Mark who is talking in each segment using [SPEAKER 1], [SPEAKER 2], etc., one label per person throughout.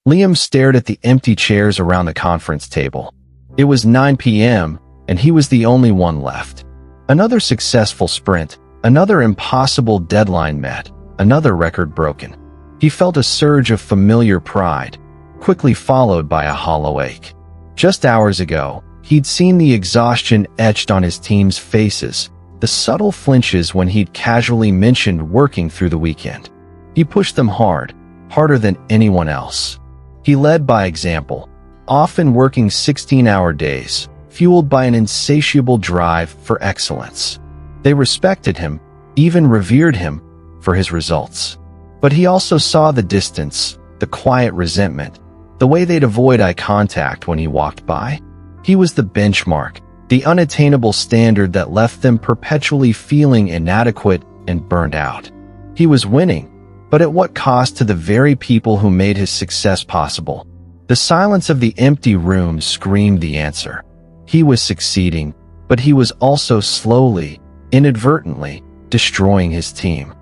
[SPEAKER 1] Liam stared at the empty chairs around the conference table. It was 9 p.m., and he was the only one left. Another successful sprint, another impossible deadline met, another record broken. He felt a surge of familiar pride, quickly followed by a hollow ache. Just hours ago, he'd seen the exhaustion etched on his team's faces, the subtle flinches when he'd casually mentioned working through the weekend. He pushed them hard, harder than anyone else. He led by example, often working 16-hour days, fueled by an insatiable drive for excellence. They respected him, even revered him, for his results. But he also saw the distance, the quiet resentment, the way they'd avoid eye contact when he walked by. He was the benchmark, the unattainable standard that left them perpetually feeling inadequate and burned out. He was winning, but at what cost to the very people who made his success possible? The silence of the empty room screamed the answer. He was succeeding, but he was also slowly, inadvertently, destroying his team.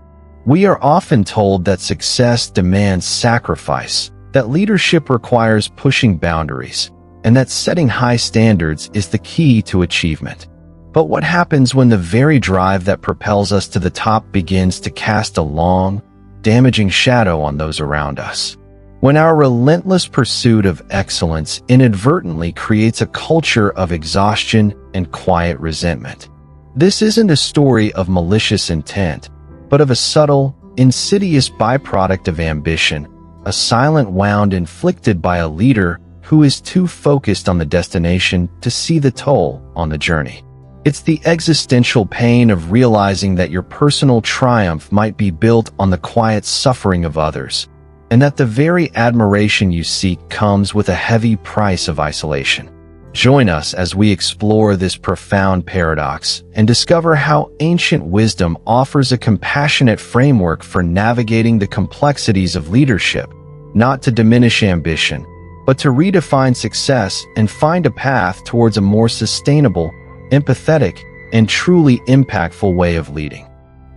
[SPEAKER 1] We are often told that success demands sacrifice, that leadership requires pushing boundaries, and that setting high standards is the key to achievement. But what happens when the very drive that propels us to the top begins to cast a long, damaging shadow on those around us? When our relentless pursuit of excellence inadvertently creates a culture of exhaustion and quiet resentment. This isn't a story of malicious intent, but of a subtle, insidious byproduct of ambition, a silent wound inflicted by a leader who is too focused on the destination to see the toll on the journey. It's the existential pain of realizing that your personal triumph might be built on the quiet suffering of others, and that the very admiration you seek comes with a heavy price of isolation. Join us as we explore this profound paradox and discover how ancient wisdom offers a compassionate framework for navigating the complexities of leadership, not to diminish ambition, but to redefine success and find a path towards a more sustainable, empathetic, and truly impactful way of leading.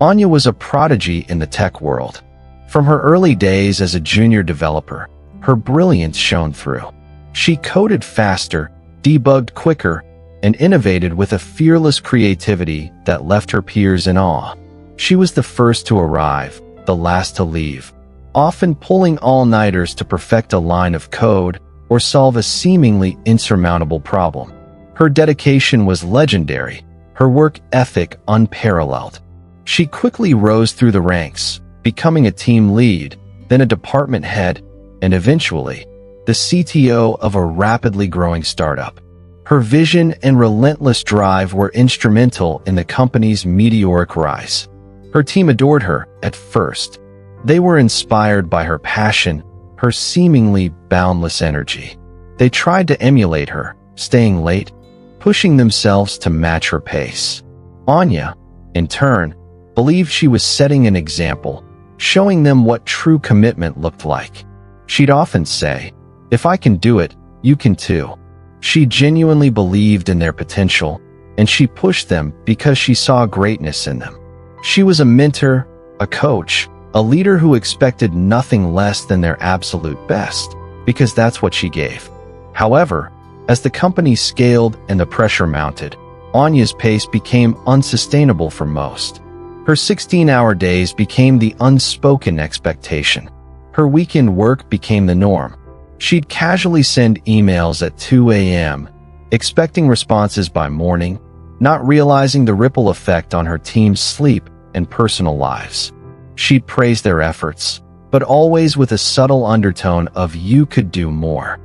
[SPEAKER 1] Anya was a prodigy in the tech world. From her early days as a junior developer, her brilliance shone through. She coded faster, debugged quicker, and innovated with a fearless creativity that left her peers in awe. She was the first to arrive, the last to leave, often pulling all-nighters to perfect a line of code or solve a seemingly insurmountable problem. Her dedication was legendary, her work ethic unparalleled. She quickly rose through the ranks, becoming a team lead, then a department head, and eventually, the CTO of a rapidly growing startup. Her vision and relentless drive were instrumental in the company's meteoric rise. Her team adored her at first. They were inspired by her passion, her seemingly boundless energy. They tried to emulate her, staying late, pushing themselves to match her pace. Anya, in turn, believed she was setting an example, showing them what true commitment looked like. She'd often say, "If I can do it, you can too." She genuinely believed in their potential, and she pushed them because she saw greatness in them. She was a mentor, a coach, a leader who expected nothing less than their absolute best, because that's what she gave. However, as the company scaled and the pressure mounted, Anya's pace became unsustainable for most. Her 16-hour days became the unspoken expectation. Her weekend work became the norm. She'd casually send emails at 2 a.m., expecting responses by morning, not realizing the ripple effect on her team's sleep and personal lives. She'd praise their efforts, but always with a subtle undertone of "you could do more."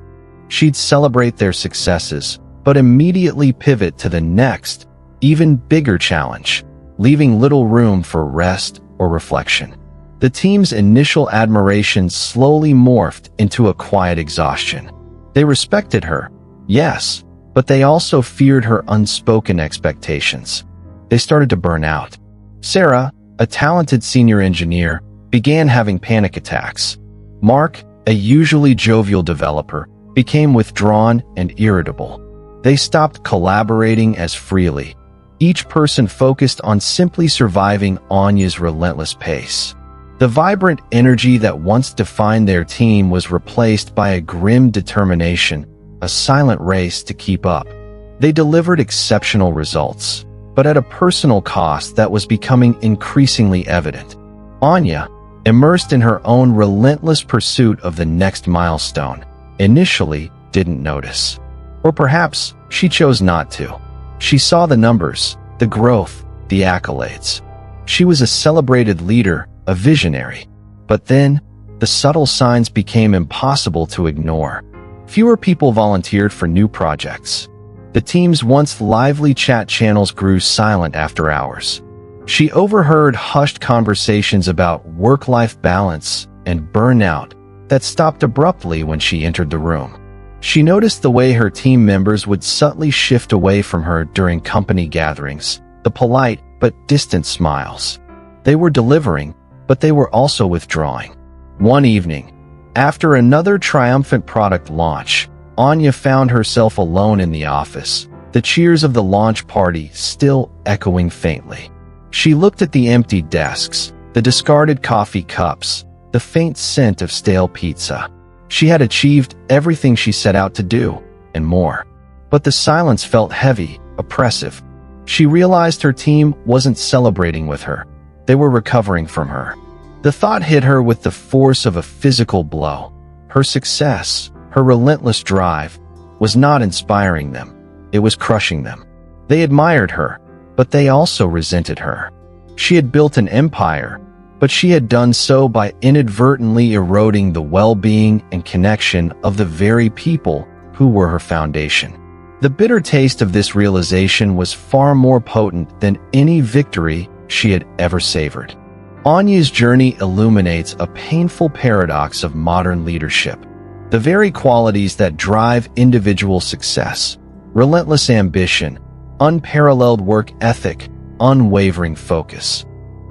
[SPEAKER 1] She'd celebrate their successes, but immediately pivot to the next, even bigger challenge, leaving little room for rest or reflection. The team's initial admiration slowly morphed into a quiet exhaustion. They respected her, yes, but they also feared her unspoken expectations. They started to burn out. Sarah, a talented senior engineer, began having panic attacks. Mark, a usually jovial developer, became withdrawn and irritable. They stopped collaborating as freely, each person focused on simply surviving Anya's relentless pace. The vibrant energy that once defined their team was replaced by a grim determination, a silent race to keep up. They delivered exceptional results, but at a personal cost that was becoming increasingly evident. Anya, immersed in her own relentless pursuit of the next milestone, initially didn't notice. Or perhaps she chose not to. She saw the numbers, the growth, the accolades. She was a celebrated leader, a visionary. But then, the subtle signs became impossible to ignore. Fewer people volunteered for new projects. The team's once lively chat channels grew silent after hours. She overheard hushed conversations about work-life balance and burnout that stopped abruptly when she entered the room. She noticed the way her team members would subtly shift away from her during company gatherings, the polite but distant smiles. They were delivering, but they were also withdrawing. One evening, after another triumphant product launch, Anya found herself alone in the office, the cheers of the launch party still echoing faintly. She looked at the empty desks, the discarded coffee cups, the faint scent of stale pizza. She had achieved everything she set out to do, and more. But the silence felt heavy, oppressive. She realized her team wasn't celebrating with her. They were recovering from her. The thought hit her with the force of a physical blow. Her success, her relentless drive, was not inspiring them. It was crushing them. They admired her, but they also resented her. She had built an empire, but she had done so by inadvertently eroding the well-being and connection of the very people who were her foundation. The bitter taste of this realization was far more potent than any victory she had ever savored. Anya's journey illuminates a painful paradox of modern leadership. The very qualities that drive individual success, relentless ambition, unparalleled work ethic, unwavering focus,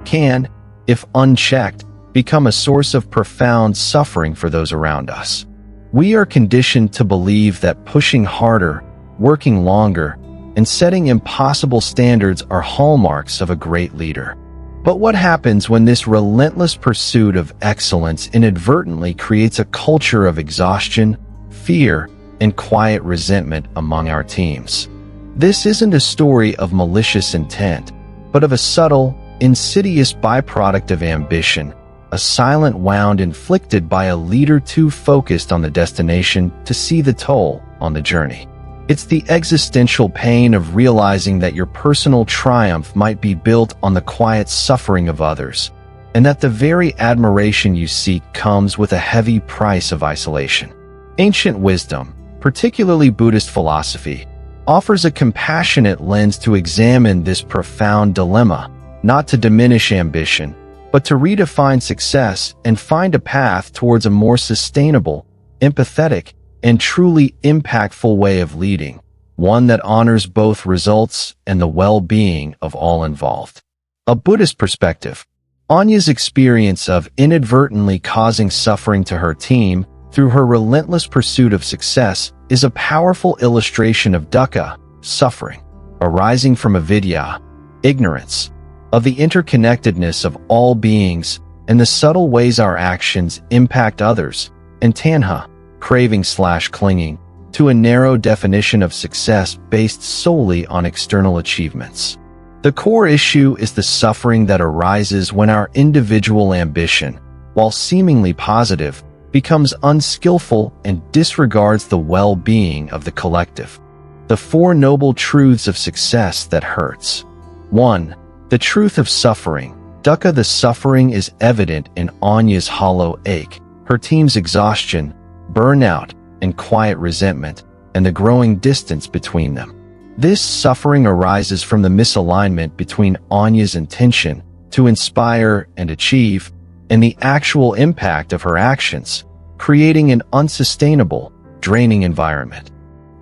[SPEAKER 1] can, if unchecked, become a source of profound suffering for those around us. We are conditioned to believe that pushing harder, working longer, and setting impossible standards are hallmarks of a great leader. But what happens when this relentless pursuit of excellence inadvertently creates a culture of exhaustion, fear, and quiet resentment among our teams? This isn't a story of malicious intent, but of a subtle, insidious byproduct of ambition, a silent wound inflicted by a leader too focused on the destination to see the toll on the journey. It's the existential pain of realizing that your personal triumph might be built on the quiet suffering of others, and that the very admiration you seek comes with a heavy price of isolation. Ancient wisdom, particularly Buddhist philosophy, offers a compassionate lens to examine this profound dilemma, not to diminish ambition, but to redefine success and find a path towards a more sustainable, empathetic, and truly impactful way of leading, one that honors both results and the well-being of all involved. A Buddhist perspective. Anya's experience of inadvertently causing suffering to her team through her relentless pursuit of success is a powerful illustration of dukkha, suffering, arising from avidya, ignorance, of the interconnectedness of all beings and the subtle ways our actions impact others, and tanha, craving/clinging, to a narrow definition of success based solely on external achievements. The core issue is the suffering that arises when our individual ambition, while seemingly positive, becomes unskillful and disregards the well-being of the collective. The four noble truths of success that hurts. 1. The truth of suffering. Dukkha. The suffering is evident in Anya's hollow ache, her team's exhaustion, burnout, and quiet resentment, and the growing distance between them. This suffering arises from the misalignment between Anya's intention to inspire and achieve and the actual impact of her actions, creating an unsustainable, draining environment.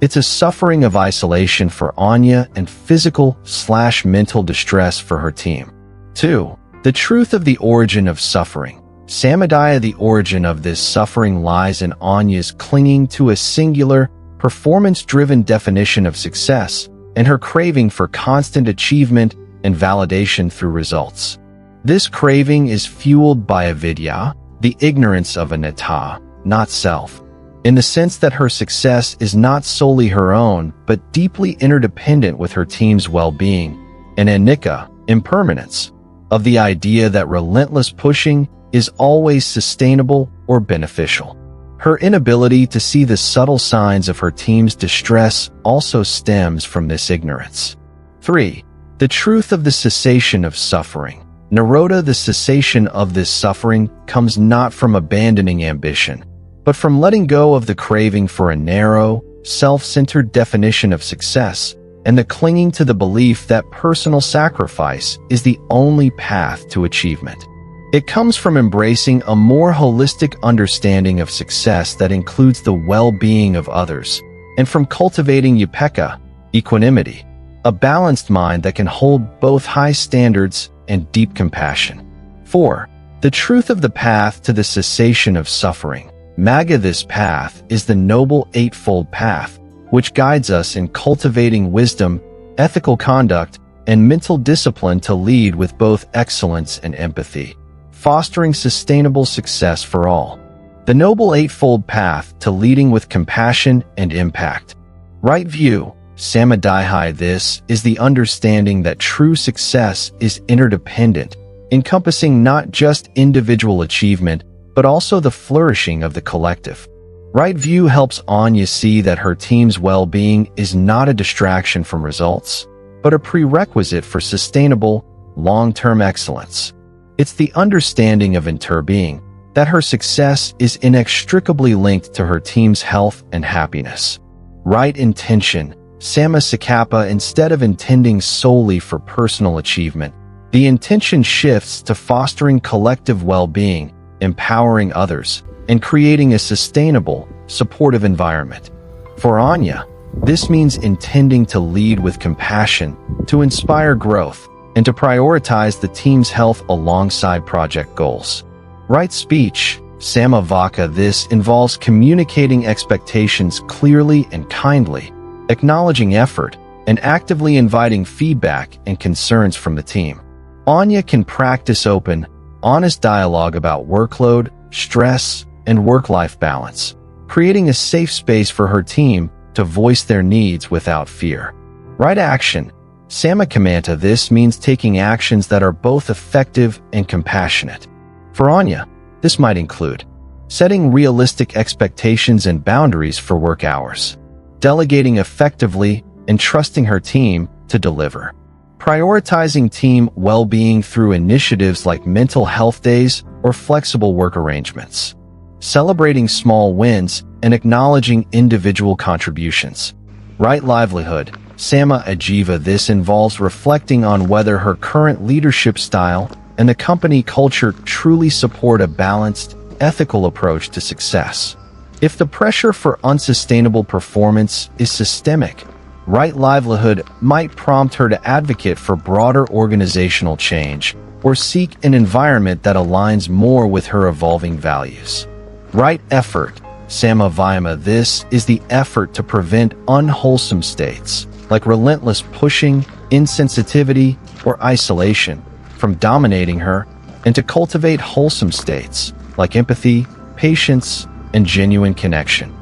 [SPEAKER 1] It's a suffering of isolation for Anya and physical/mental distress for her team. 2. The truth of the origin of suffering. Samadaya. The origin of this suffering lies in Anya's clinging to a singular, performance-driven definition of success and her craving for constant achievement and validation through results. This craving is fueled by avidya, the ignorance of anatta, not self, in the sense that her success is not solely her own, but deeply interdependent with her team's well-being, and anicca, impermanence, of the idea that relentless pushing is always sustainable or beneficial. Her inability to see the subtle signs of her team's distress also stems from this ignorance. 3. The truth of the cessation of suffering. Nirodha, the cessation of this suffering, comes not from abandoning ambition, but from letting go of the craving for a narrow, self-centered definition of success and the clinging to the belief that personal sacrifice is the only path to achievement. It comes from embracing a more holistic understanding of success that includes the well-being of others, and from cultivating upekkha, equanimity, a balanced mind that can hold both high standards and deep compassion. 4. The truth of the path to the cessation of suffering. Magga, this path is the noble eightfold path, which guides us in cultivating wisdom, ethical conduct, and mental discipline to lead with both excellence and empathy, fostering sustainable success for all. The Noble Eightfold Path to leading with compassion and impact. Right view, samadhi. This is the understanding that true success is interdependent, encompassing not just individual achievement, but also the flourishing of the collective. Right view helps Anya see that her team's well-being is not a distraction from results, but a prerequisite for sustainable, long-term excellence. It's the understanding of interbeing, that her success is inextricably linked to her team's health and happiness. Right intention, samma sakkappa. Instead of intending solely for personal achievement, the intention shifts to fostering collective well-being, empowering others, and creating a sustainable, supportive environment. For Anya, this means intending to lead with compassion, to inspire growth, and to prioritize the team's health alongside project goals. Right speech, samma vaka. This involves communicating expectations clearly and kindly, acknowledging effort, and actively inviting feedback and concerns from the team. Anya can practice open, honest dialogue about workload, stress, and work-life balance, creating a safe space for her team to voice their needs without fear. Right action, samma kammanta. This means taking actions that are both effective and compassionate. For Anya, this might include setting realistic expectations and boundaries for work hours, delegating effectively, and trusting her team to deliver. Prioritizing team well-being through initiatives like mental health days or flexible work arrangements. Celebrating small wins and acknowledging individual contributions. Right livelihood, samma ajiva. This involves reflecting on whether her current leadership style and the company culture truly support a balanced, ethical approach to success. If the pressure for unsustainable performance is systemic, right livelihood might prompt her to advocate for broader organizational change or seek an environment that aligns more with her evolving values. Right effort, samma vayama. This is the effort to prevent unwholesome states, like relentless pushing, insensitivity, or isolation, from dominating her, and to cultivate wholesome states, like empathy, patience, and genuine connection.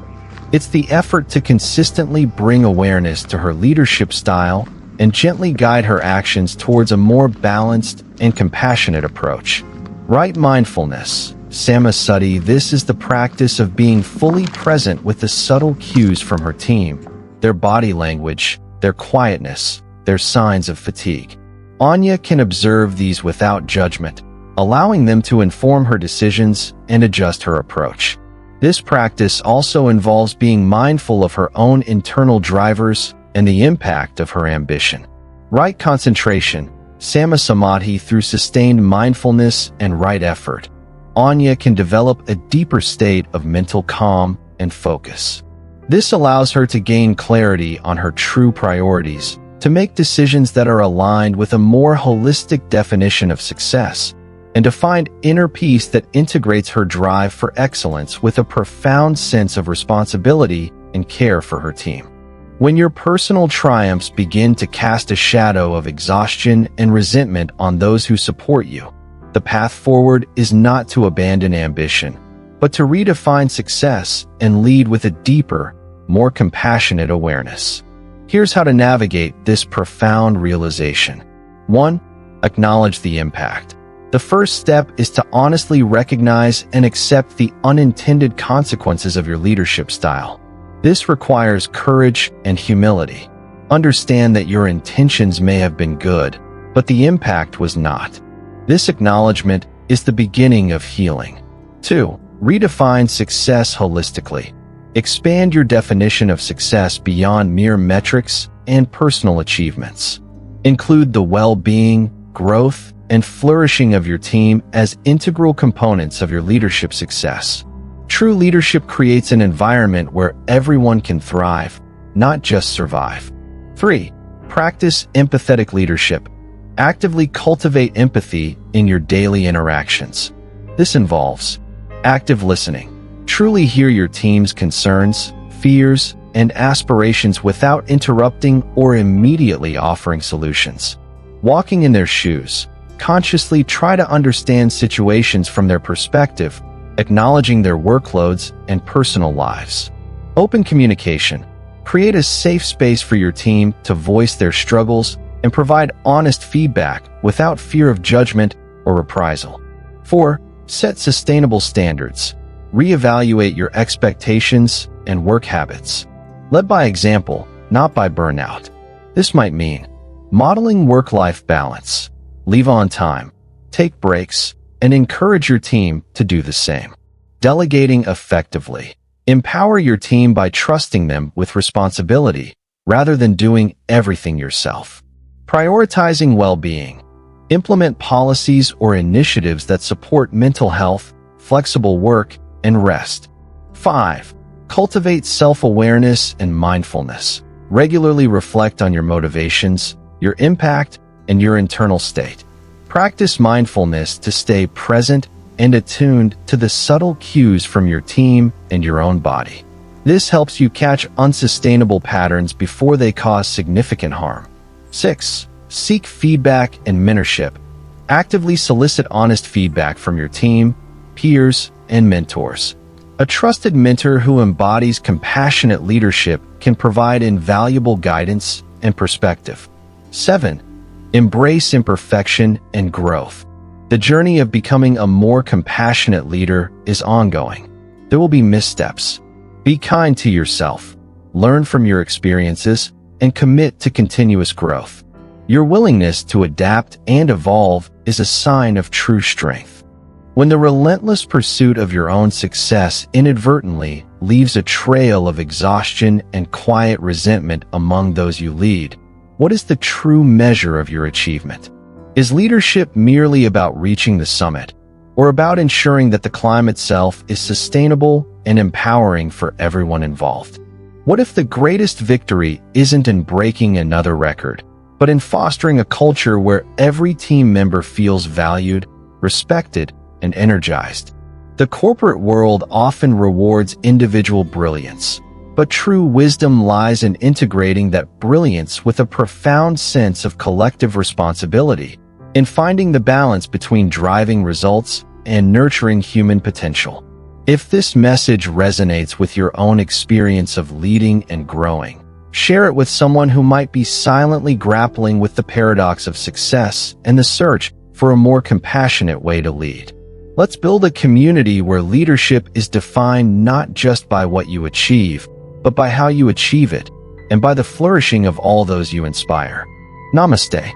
[SPEAKER 1] It's the effort to consistently bring awareness to her leadership style and gently guide her actions towards a more balanced and compassionate approach. Right mindfulness, samma sati. This is the practice of being fully present with the subtle cues from her team, their body language, their quietness, their signs of fatigue. Anya can observe these without judgment, allowing them to inform her decisions and adjust her approach. This practice also involves being mindful of her own internal drivers and the impact of her ambition. Right concentration, samma samadhi. Through sustained mindfulness and right effort, Anya can develop a deeper state of mental calm and focus. This allows her to gain clarity on her true priorities, to make decisions that are aligned with a more holistic definition of success, and to find inner peace that integrates her drive for excellence with a profound sense of responsibility and care for her team. When your personal triumphs begin to cast a shadow of exhaustion and resentment on those who support you, The path forward is not to abandon ambition, but to redefine success and lead with a deeper, more compassionate awareness. Here's how to navigate this profound realization. 1. Acknowledge the impact. The first step is to honestly recognize and accept the unintended consequences of your leadership style. This requires courage and humility. Understand that your intentions may have been good, but the impact was not. This acknowledgement is the beginning of healing. 2. Redefine success holistically. Expand your definition of success beyond mere metrics and personal achievements. Include the well-being, growth, and flourishing of your team as integral components of your leadership success. True leadership creates an environment where everyone can thrive, not just survive. 3. Practice empathetic leadership. Actively cultivate empathy in your daily interactions. This involves active listening. Truly hear your team's concerns, fears, and aspirations without interrupting or immediately offering solutions. Walking in their shoes. Consciously try to understand situations from their perspective, acknowledging their workloads and personal lives. Open communication. Create a safe space for your team to voice their struggles and provide honest feedback without fear of judgment or reprisal. 4. Set sustainable standards. Reevaluate your expectations and work habits. Lead by example, not by burnout. This might mean modeling work-life balance. Leave on time, take breaks, and encourage your team to do the same. Delegating effectively. Empower your team by trusting them with responsibility rather than doing everything yourself. Prioritizing well-being. Implement policies or initiatives that support mental health, flexible work, and rest. 5. Cultivate self-awareness and mindfulness. Regularly reflect on your motivations, your impact, and your internal state. Practice mindfulness to stay present and attuned to the subtle cues from your team and your own body. This helps you catch unsustainable patterns before they cause significant harm. 6. Seek feedback and mentorship. Actively solicit honest feedback from your team, peers, and mentors. A trusted mentor who embodies compassionate leadership can provide invaluable guidance and perspective. 7. Embrace imperfection and growth. The journey of becoming a more compassionate leader is ongoing. There will be missteps. Be kind to yourself, learn from your experiences, and commit to continuous growth. Your willingness to adapt and evolve is a sign of true strength. When the relentless pursuit of your own success inadvertently leaves a trail of exhaustion and quiet resentment among those you lead, what is the true measure of your achievement? Is leadership merely about reaching the summit, or about ensuring that the climb itself is sustainable and empowering for everyone involved? What if the greatest victory isn't in breaking another record, but in fostering a culture where every team member feels valued, respected, and energized? The corporate world often rewards individual brilliance, but true wisdom lies in integrating that brilliance with a profound sense of collective responsibility, in finding the balance between driving results and nurturing human potential. If this message resonates with your own experience of leading and growing, share it with someone who might be silently grappling with the paradox of success and the search for a more compassionate way to lead. Let's build a community where leadership is defined not just by what you achieve, but by how you achieve it, and by the flourishing of all those you inspire. Namaste.